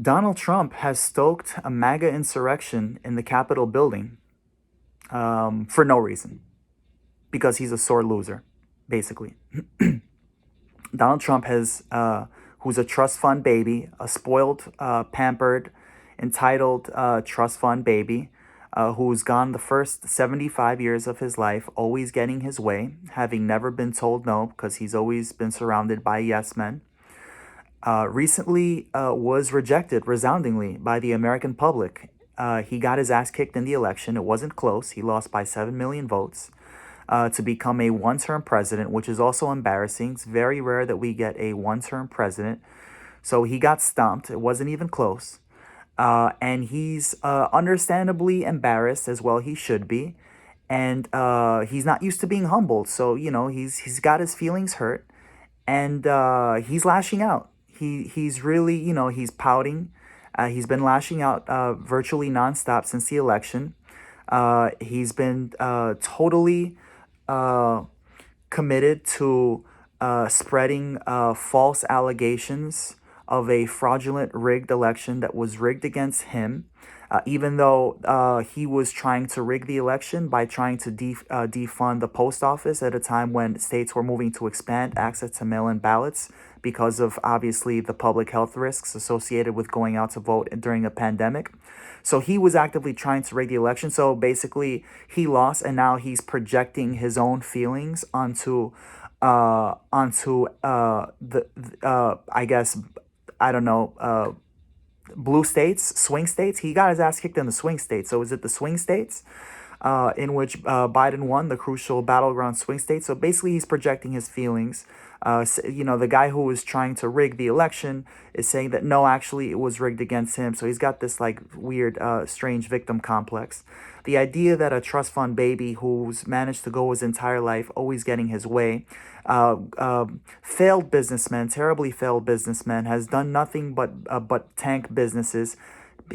Donald Trump has stoked a MAGA insurrection in the Capitol building for no reason, because he's a sore loser, basically. Donald Trump who's a trust fund baby, a spoiled, pampered, entitled trust fund baby, who's gone the first 75 years of his life always getting his way, having never been told no because he's always been surrounded by yes men. Recently was rejected resoundingly by the American public. He got his ass kicked in the election. It wasn't close. He lost by 7 million votes to become a one-term president, which is also embarrassing. It's very rare that we get a one-term president. So he got stomped. It wasn't even close. And he's understandably embarrassed, as well he should be. And he's not used to being humbled. So, he's got his feelings hurt, and he's lashing out. He's really, he's pouting. He's been lashing out virtually nonstop since the election. He's been totally uh, committed to spreading false allegations of a fraudulent, rigged election that was rigged against him, even though he was trying to rig the election by trying to defund the post office at a time when states were moving to expand access to mail in ballots because of obviously the public health risks associated with going out to vote during a pandemic. So he was actively trying to rig the election. So basically, he lost, and now he's projecting his own feelings onto I guess, I don't know, blue states, swing states. He got his ass kicked in the swing states. So is it the swing states in which Biden won, the crucial battleground swing states? So basically, he's projecting his feelings. The guy who was trying to rig the election is saying that no, actually, it was rigged against him. So he's got this like weird, strange victim complex. The idea that a trust fund baby who's managed to go his entire life always getting his way, failed businessman, terribly failed businessman, has done nothing but tank businesses,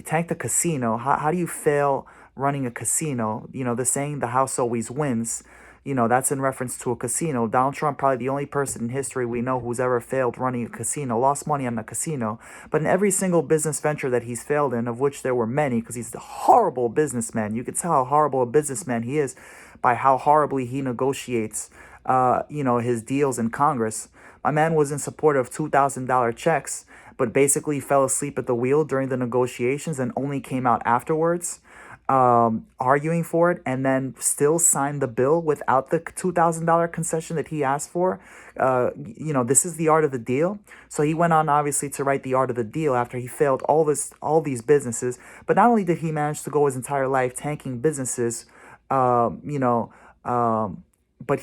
tank the casino. How do you fail running a casino? The saying, the house always wins. That's in reference to a casino. Donald Trump, probably the only person in history we know who's ever failed running a casino, lost money on a casino. But in every single business venture that he's failed in, of which there were many, because he's a horrible businessman. You could tell how horrible a businessman he is by how horribly he negotiates, his deals in Congress. My man was in support of $2,000 checks, but basically fell asleep at the wheel during the negotiations and only came out afterwards, arguing for it, and then still signed the bill without the $2,000 concession that he asked for. This is the art of the deal. So he went on, obviously, to write the art of the deal after he failed all these businesses. But not only did he manage to go his entire life tanking businesses, but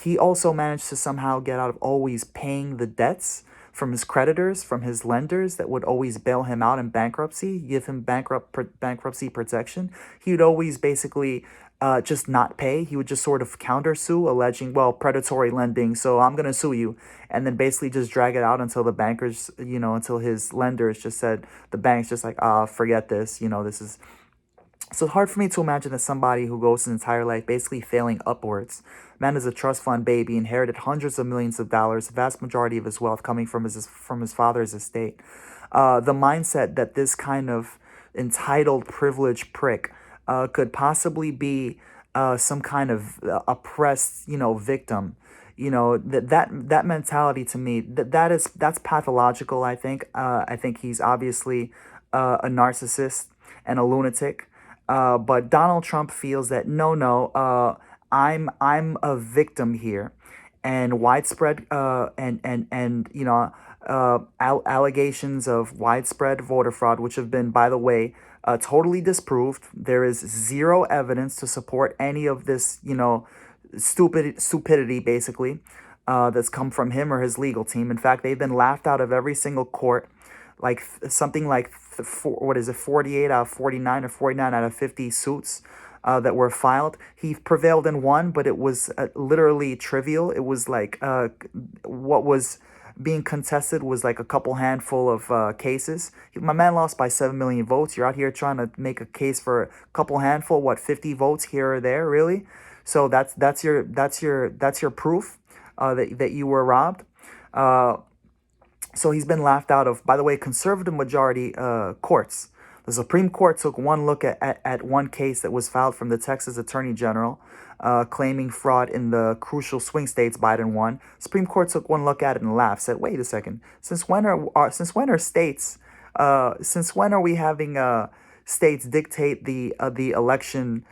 he also managed to somehow get out of always paying the debts from his creditors, from his lenders that would always bail him out in bankruptcy, give him bankruptcy protection. He would always basically just not pay. He would just sort of countersue, alleging, well, predatory lending, so I'm going to sue you. And then basically just drag it out until the bankers, until his lenders just said, the bank's just like, forget this, this is. So it's hard for me to imagine that somebody who goes his entire life basically failing upwards. Man is a trust fund baby, inherited hundreds of millions of dollars, the vast majority of his wealth coming from his father's estate. The mindset that this kind of entitled, privileged prick could possibly be some kind of oppressed, victim. That mentality, to me, that's pathological. I think he's obviously a narcissist and a lunatic. But Donald Trump feels that no, I'm a victim here, and widespread allegations of widespread voter fraud, which have been, by the way, totally disproved. There is zero evidence to support any of this, stupidity, basically, that's come from him or his legal team. In fact, they've been laughed out of every single court, like something like 48 out of 49 or 49 out of 50 suits that were filed. He prevailed in one, but it was literally trivial. It was like what was being contested was like a couple handful of cases. My man lost by 7 million votes. You're out here trying to make a case for a couple handful, 50 votes here or there, really? So that's your proof that you were robbed. So he's been laughed out of, by the way, conservative majority courts. The Supreme Court took one look at one case that was filed from the Texas Attorney General claiming fraud in the crucial swing states Biden won. Supreme Court took one look at it and laughed, said, wait a second, since when are states, since when are we having states dictate the election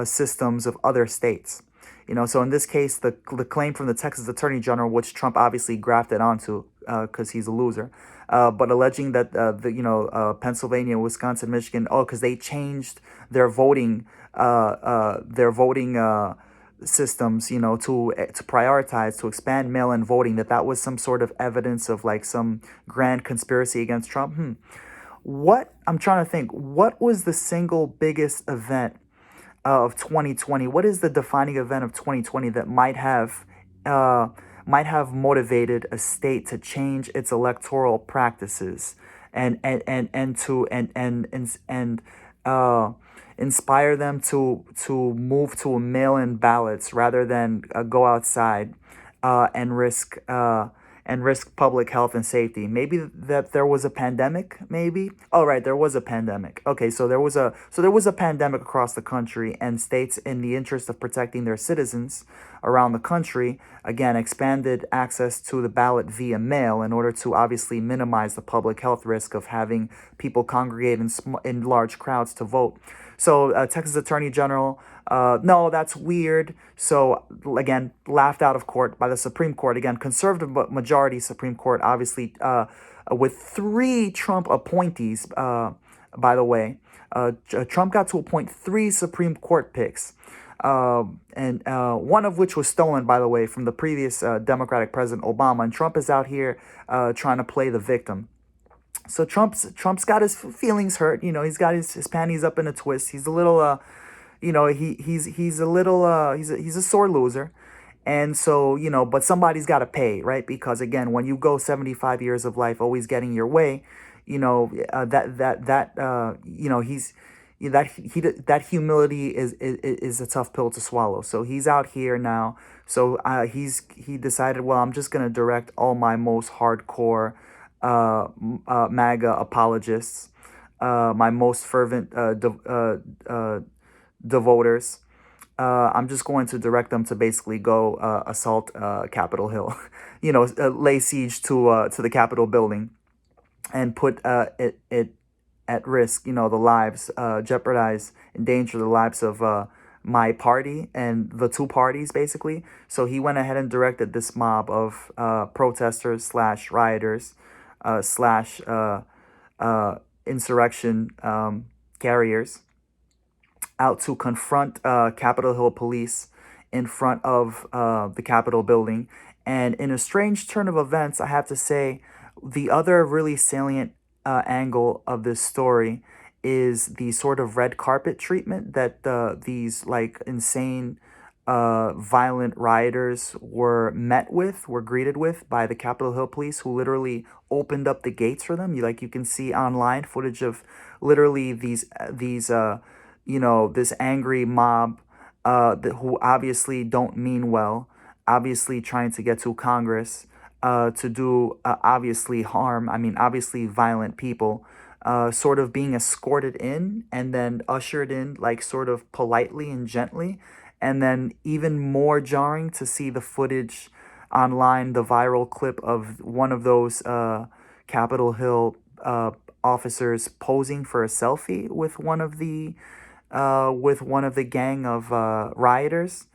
systems of other states? So in this case, the claim from the Texas Attorney General, which Trump obviously grafted onto because he's a loser, but alleging that Pennsylvania, Wisconsin, Michigan, because they changed their voting systems, to prioritize, to expand mail-in voting, that was some sort of evidence of like some grand conspiracy against Trump. What I'm trying to think, what was the single biggest event of 2020? What is the defining event of 2020 that uh, might have motivated a state to change its electoral practices and inspire them to move to a mail-in ballots rather than go outside and risk public health and safety? Maybe that there was a pandemic. Maybe. Oh, right, there was a pandemic. Okay, so there was a pandemic across the country, and states, in the interest of protecting their citizens around the country, again expanded access to the ballot via mail in order to obviously minimize the public health risk of having people congregate in large crowds to vote. So Texas Attorney General, no, that's weird. So again, laughed out of court by the Supreme Court. Again, conservative majority Supreme Court, obviously, with three Trump appointees. By the way, Trump got to appoint three Supreme Court picks, and one of which was stolen, by the way, from the previous Democratic President Obama. And Trump is out here trying to play the victim. So Trump's got his feelings hurt. He's got his panties up in a twist. He's a little he's a little he's a sore loser. And so, but somebody's got to pay, right? Because again, when you go 75 years of life always getting your way, he's that humility is a tough pill to swallow. So he's out here now. So he decided, well, I'm just gonna direct all my most hardcore MAGA apologists, my most fervent devoters. I'm just going to direct them to basically go assault Capitol Hill, lay siege to the Capitol building, and put it at risk, the lives, jeopardize, endanger the lives of my party and the two parties, basically. So he went ahead and directed this mob of protesters slash rioters slash insurrection carriers out to confront Capitol Hill police in front of the Capitol building. And in a strange turn of events, I have to say, the other really salient angle of this story is the sort of red carpet treatment that these like insane, violent rioters were greeted with by the Capitol Hill police, who literally opened up the gates for them. You can see online footage of literally this angry mob who obviously don't mean well, obviously trying to get to Congress to do obviously harm. I mean, obviously violent people, sort of being escorted in and then ushered in, like sort of politely and gently. And then even more jarring to see the footage online, the viral clip of one of those Capitol Hill officers posing for a selfie with one of the gang of rioters.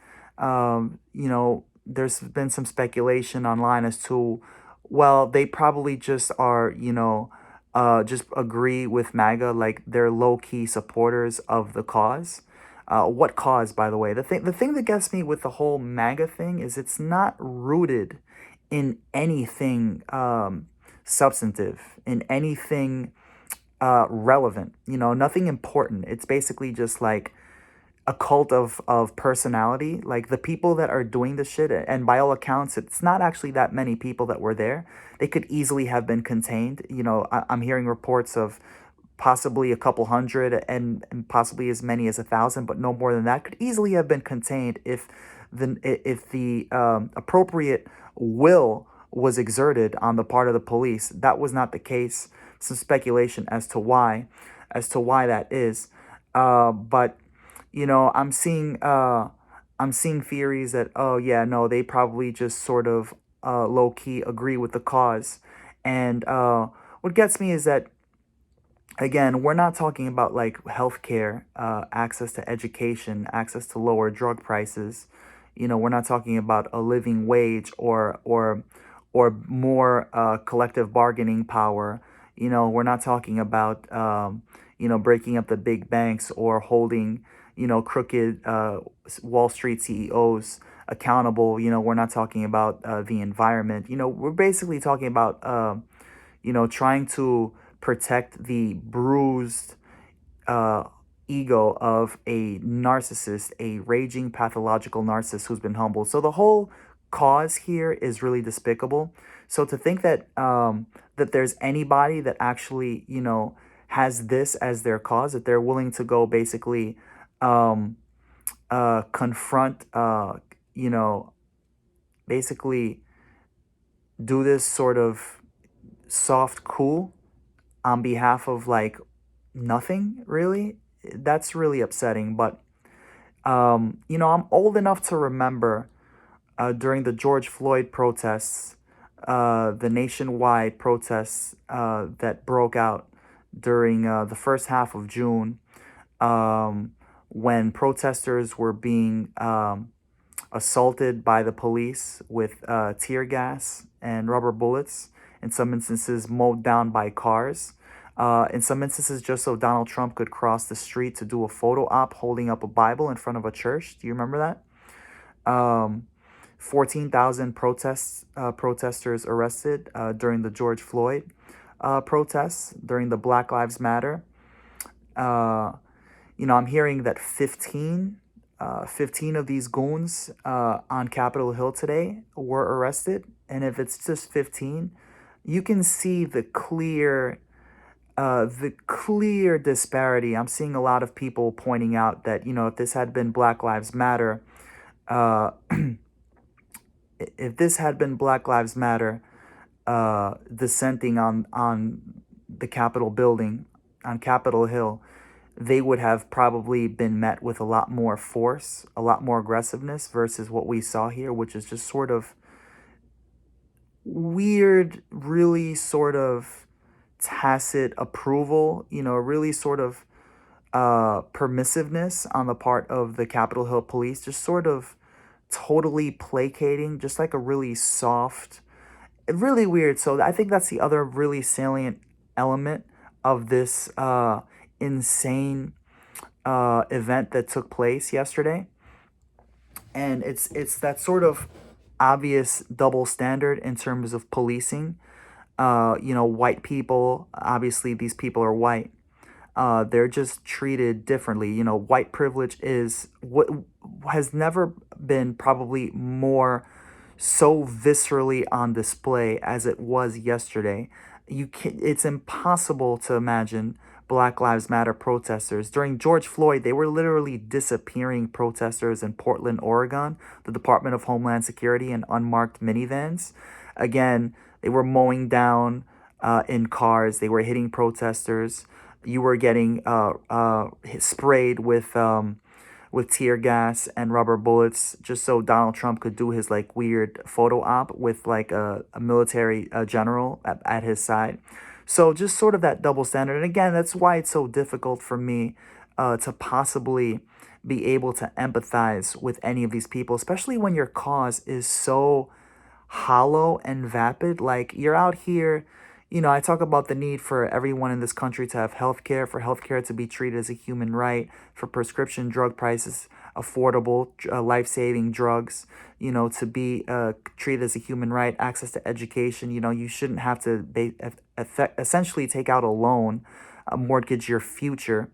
There's been some speculation online as to, well, they probably just are, just agree with MAGA, like they're low key supporters of the cause. What cause, by the way? The thing that gets me with the whole MAGA thing is it's not rooted in anything substantive, in anything relevant, nothing important. It's basically just like a cult of personality. Like the people that are doing the shit, and by all accounts, it's not actually that many people that were there. They could easily have been contained. I'm hearing reports of possibly a couple hundred and possibly as many as 1,000, but no more than that could easily have been contained if the appropriate will was exerted on the part of the police. That was not the case. Some speculation as to why that is. But I'm seeing theories that, oh yeah, no, they probably just sort of low key agree with the cause. And what gets me is that, again, we're not talking about like healthcare, access to education, access to lower drug prices. We're not talking about a living wage or more collective bargaining power. We're not talking about breaking up the big banks or holding crooked Wall Street CEOs accountable. We're not talking about the environment. We're basically talking about trying to protect the bruised uh, ego of a narcissist, a raging pathological narcissist who's been humbled. So the whole cause here is really despicable. So to think that that there's anybody that actually has this as their cause, that they're willing to go basically um, confront, you know, basically do this sort of soft coup on behalf of like nothing really, that's really upsetting. But I'm old enough to remember during the George Floyd protests, the nationwide protests that broke out during the first half of June, um, when protesters were being assaulted by the police with tear gas and rubber bullets, in some instances, mowed down by cars. In some instances, just so Donald Trump could cross the street to do a photo op holding up a Bible in front of a church. Do you remember that? 14,000 protesters arrested during the George Floyd protests, during the Black Lives Matter. Uh, I'm hearing that 15 of these goons on Capitol Hill today were arrested. And if it's just 15, you can see the clear disparity. I'm seeing a lot of people pointing out that, if this had been Black Lives Matter, uh, if this had been Black Lives Matter dissenting on the Capitol building, on Capitol Hill, they would have probably been met with a lot more force, a lot more aggressiveness versus what we saw here, which is just sort of weird, really sort of tacit approval, really sort of permissiveness on the part of the Capitol Hill police, just sort of totally placating, just like a really soft, really weird. So I think that's the other really salient element of this insane event that took place yesterday. And it's that sort of obvious double standard in terms of policing. White people, obviously these people are white. They're just treated differently. White privilege is what has never been probably more so viscerally on display as it was yesterday. It's impossible to imagine Black Lives Matter protesters. During George Floyd, they were literally disappearing protesters in Portland, Oregon, the Department of Homeland Security in unmarked minivans. Again, they were mowing down in cars. They were hitting protesters. You were getting sprayed with tear gas and rubber bullets just so Donald Trump could do his like weird photo op with like a military general at his side. So just sort of that double standard. And again, that's why it's so difficult for me to possibly be able to empathize with any of these people, especially when your cause is so hollow and vapid. Like you're out here, I talk about the need for everyone in this country to have health care, for health care to be treated as a human right, for prescription drug prices, affordable, life-saving drugs, to be treated as a human right, access to education. You shouldn't have to essentially take out a loan, mortgage your future,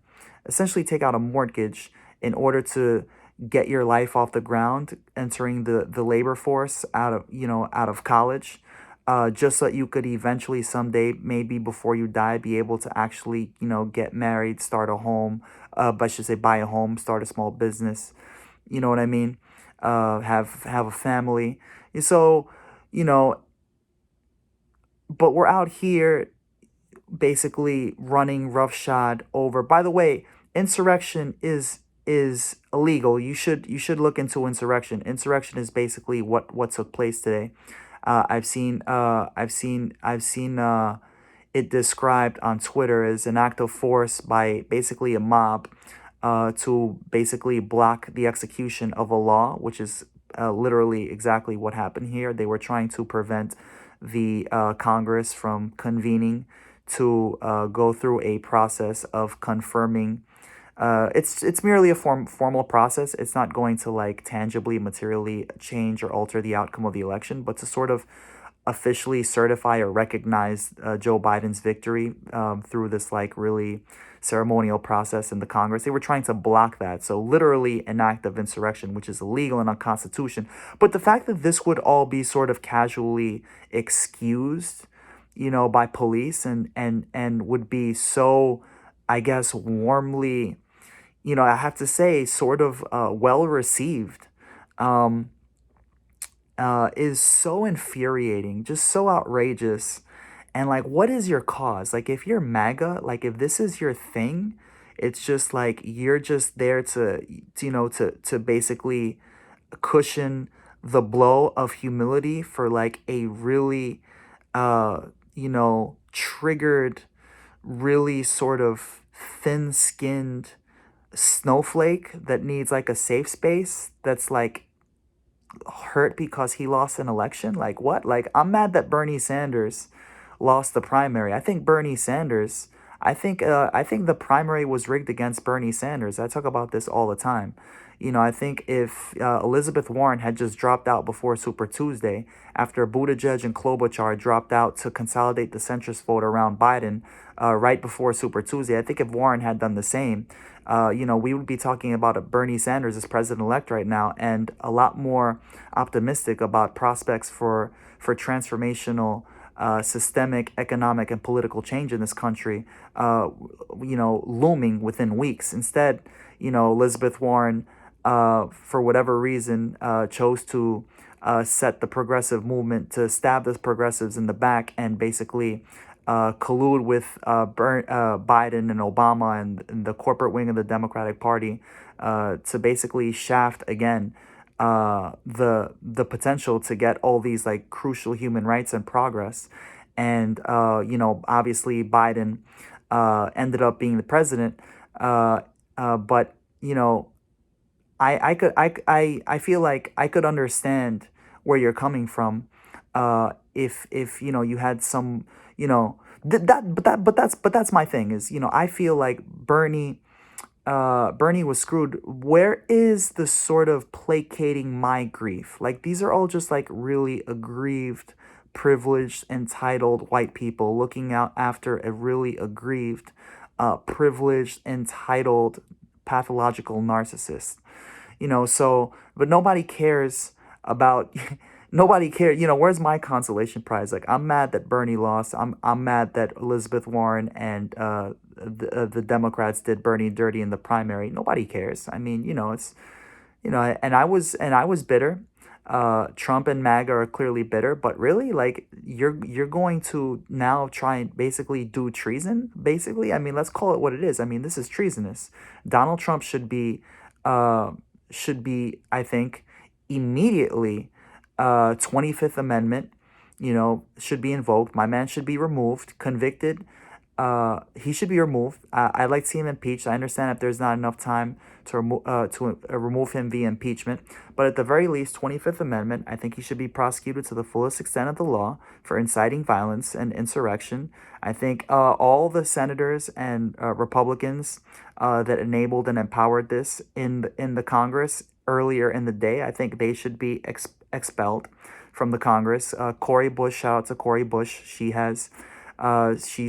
essentially take out a mortgage in order to get your life off the ground, entering the labor force out of college, just so that you could eventually someday, maybe before you die, be able to actually get married, start a home, I should say buy a home, start a small business. You know what I mean? Have a family. So, you know but we're out here basically running roughshod over. By the way, insurrection is illegal. You should look into insurrection. Insurrection is basically what took place today. I've seen it described on Twitter as an act of force by basically a mob to basically block the execution of a law, which is literally exactly what happened here. They were trying to prevent the Congress from convening to go through a process of confirming. It's merely a formal process. It's not going to like tangibly, materially change or alter the outcome of the election, but to sort of officially certify or recognize Joe Biden's victory through this like really ceremonial process in the Congress. They were trying to block that. So literally an act of insurrection, which is illegal and unconstitutional. But the fact that this would all be sort of casually excused, by police and would be so, I guess, warmly, I have to say, sort of well received. Um, is so infuriating, just so outrageous. And like, what is your cause? Like, if you're MAGA, like, if this is your thing, it's just like you're just there to basically cushion the blow of humility for like a really, triggered, really sort of thin skinned snowflake that needs like a safe space that's like hurt because he lost an election? Like what? Like I'm mad that Bernie Sanders lost the primary. I think the primary was rigged against Bernie Sanders. I talk about this all the time. I think if Elizabeth Warren had just dropped out before Super Tuesday, after Buttigieg and Klobuchar dropped out to consolidate the centrist vote around Biden right before Super Tuesday, I think if Warren had done the same, we would be talking about a Bernie Sanders as president-elect right now, and a lot more optimistic about prospects for transformational, systemic economic and political change in this country, looming within weeks. Instead, Elizabeth Warren, for whatever reason, chose to set the progressive movement to stab the progressives in the back and basically collude with Biden and Obama and the corporate wing of the Democratic Party to basically shaft again the potential to get all these like crucial human rights and progress. And obviously Biden ended up being the president. But I feel like I could understand where you're coming from, if you had some, but that's my thing is, I feel like Bernie was screwed. Where is the sort of placating my grief? Like these are all just like really aggrieved, privileged, entitled white people looking out after a really aggrieved, privileged, entitled, pathological narcissist. So, but nobody cares about. Nobody cares. Where's my consolation prize? Like, I'm mad that Bernie lost. I'm mad that Elizabeth Warren and the Democrats did Bernie dirty in the primary. Nobody cares. I mean, it's and I was bitter. Trump and MAGA are clearly bitter, but really, like, you're going to now try and basically do treason. Basically, I mean, let's call it what it is. I mean, this is treasonous. Donald Trump should be, I think, immediately, 25th Amendment, should be invoked. My man should be removed, convicted. He should be removed. I'd like to see him impeached. I understand if there's not enough time to remove him via impeachment, but at the very least, 25th Amendment, I think he should be prosecuted to the fullest extent of the law for inciting violence and insurrection. I think all the senators and Republicans that enabled and empowered this in the Congress earlier in the day, I think they should be expelled from the Congress. Cori Bush, shout out to Cori Bush. She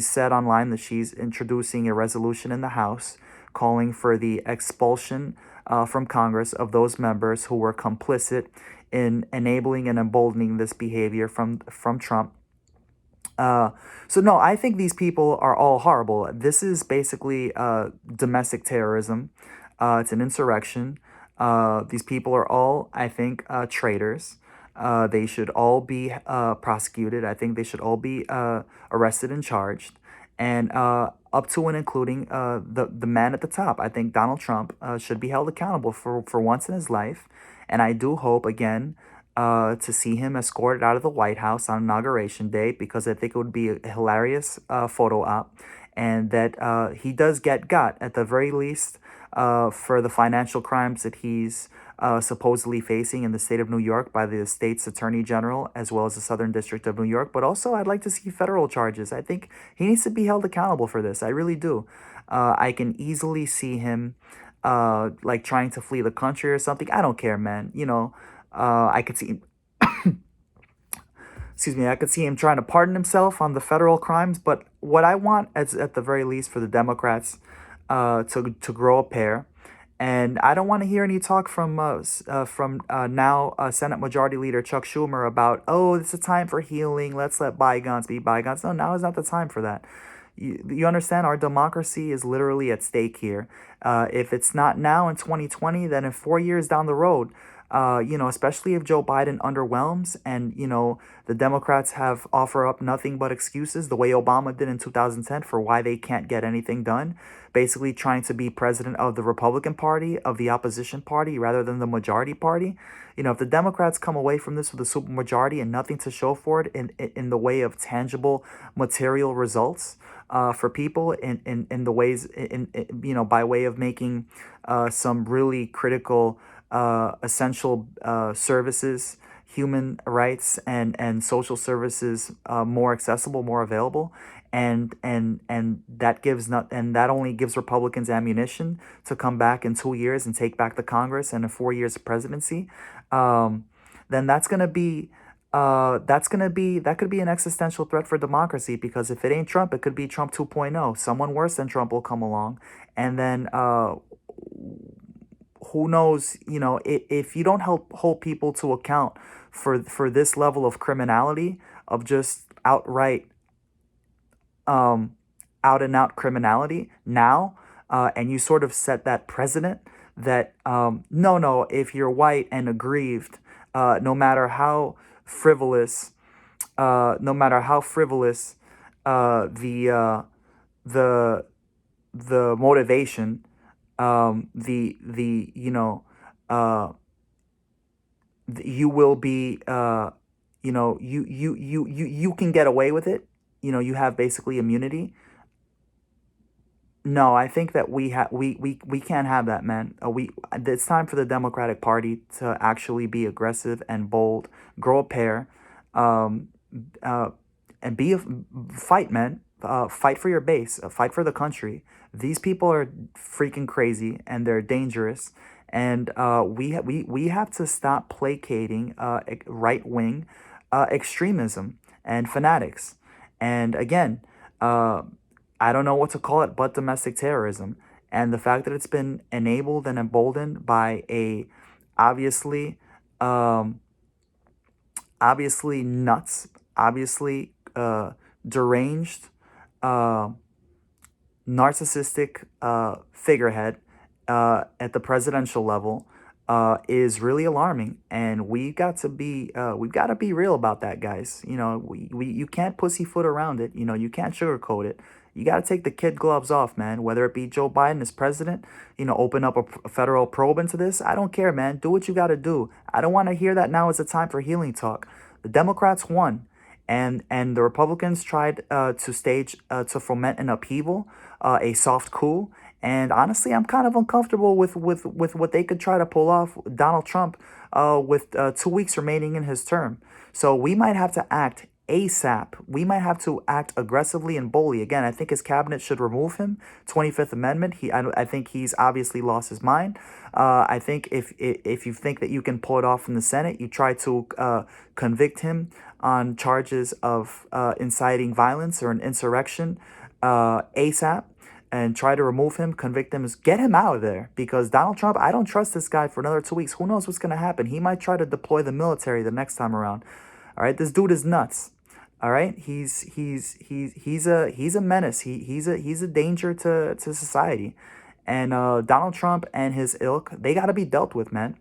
said online that she's introducing a resolution in the House calling for the expulsion from Congress of those members who were complicit in enabling and emboldening this behavior from Trump. So no, I think these people are all horrible. This is basically domestic terrorism. It's an insurrection. These people are all, I think, traitors. They should all be prosecuted. I think they should all be arrested and charged, and up to and including the man at the top. I think Donald Trump should be held accountable for once in his life, and I do hope again to see him escorted out of the White House on Inauguration Day, because I think it would be a hilarious photo op, and that he does get got at the very least for the financial crimes that he's supposedly facing in the state of New York by the state's attorney general, as well as the Southern District of New York. But also, I'd like to see federal charges. I think he needs to be held accountable for this. I really do. I can easily see him like trying to flee the country or something. I don't care, man. I could see excuse me, I could see him trying to pardon himself on the federal crimes. But what I want, at the very least, for the Democrats to grow a pair. And I don't want to hear any talk from now Senate Majority Leader Chuck Schumer about, oh, it's a time for healing. Let's let bygones be bygones. No, now is not the time for that. You understand? Our democracy is literally at stake here. If it's not now in 2020, then in 4 years down the road, especially if Joe Biden underwhelms and, the Democrats have offer up nothing but excuses, the way Obama did in 2010 for why they can't get anything done, basically trying to be president of the Republican Party, of the opposition party, rather than the majority party. If the Democrats come away from this with a supermajority and nothing to show for it in the way of tangible material results for people in the ways, by way of making some really critical essential services, human rights and social services more accessible, more available, and that only gives Republicans ammunition to come back in 2 years and take back the Congress and in 4 years of presidency. Then that could be an existential threat for democracy, because if it ain't Trump, it could be Trump 2.0. Someone worse than Trump will come along, and then who knows, if you don't hold people to account for this level of criminality, of just outright out and out criminality now, and you sort of set that precedent that no, if you're white and aggrieved, no matter how frivolous no matter how frivolous the motivation, uh you will be, you can get away with it. You have basically immunity. No, I think that we can't have that, man. It's time for the Democratic Party to actually be aggressive and bold, grow a pair, um, uh, and fight, man. Fight for your base, fight for the country. These people are freaking crazy and they're dangerous, and we have to stop placating right wing extremism and fanatics. And again, uh, I don't know what to call it but domestic terrorism. And the fact that it's been enabled and emboldened by a obviously, um, obviously nuts, obviously deranged, uh, narcissistic figurehead at the presidential level is really alarming, and we've got to be real about that, guys. You can't pussyfoot around it. You can't sugarcoat it. You got to take the kid gloves off, man. Whether it be Joe Biden as president, open up a federal probe into this. I don't care, man. Do what you got to do. I don't want to hear that now is the time for healing talk. The Democrats won, and the Republicans tried to foment an upheaval, a soft coup. And honestly, I'm kind of uncomfortable with what they could try to pull off. Donald Trump, with 2 weeks remaining in his term, so we might have to act ASAP. We might have to act aggressively and boldly. Again, I think his cabinet should remove him. 25th Amendment. I think he's obviously lost his mind. I think if you think that you can pull it off in the Senate, you try to convict him on charges of inciting violence or an insurrection ASAP, and try to remove him, convict him, get him out of there. Because Donald Trump, I don't trust this guy for another 2 weeks. Who knows what's going to happen? He might try to deploy the military the next time around. All right, this dude is nuts. All right, he's a menace. He's a danger to society. And Donald Trump and his ilk, they got to be dealt with, man.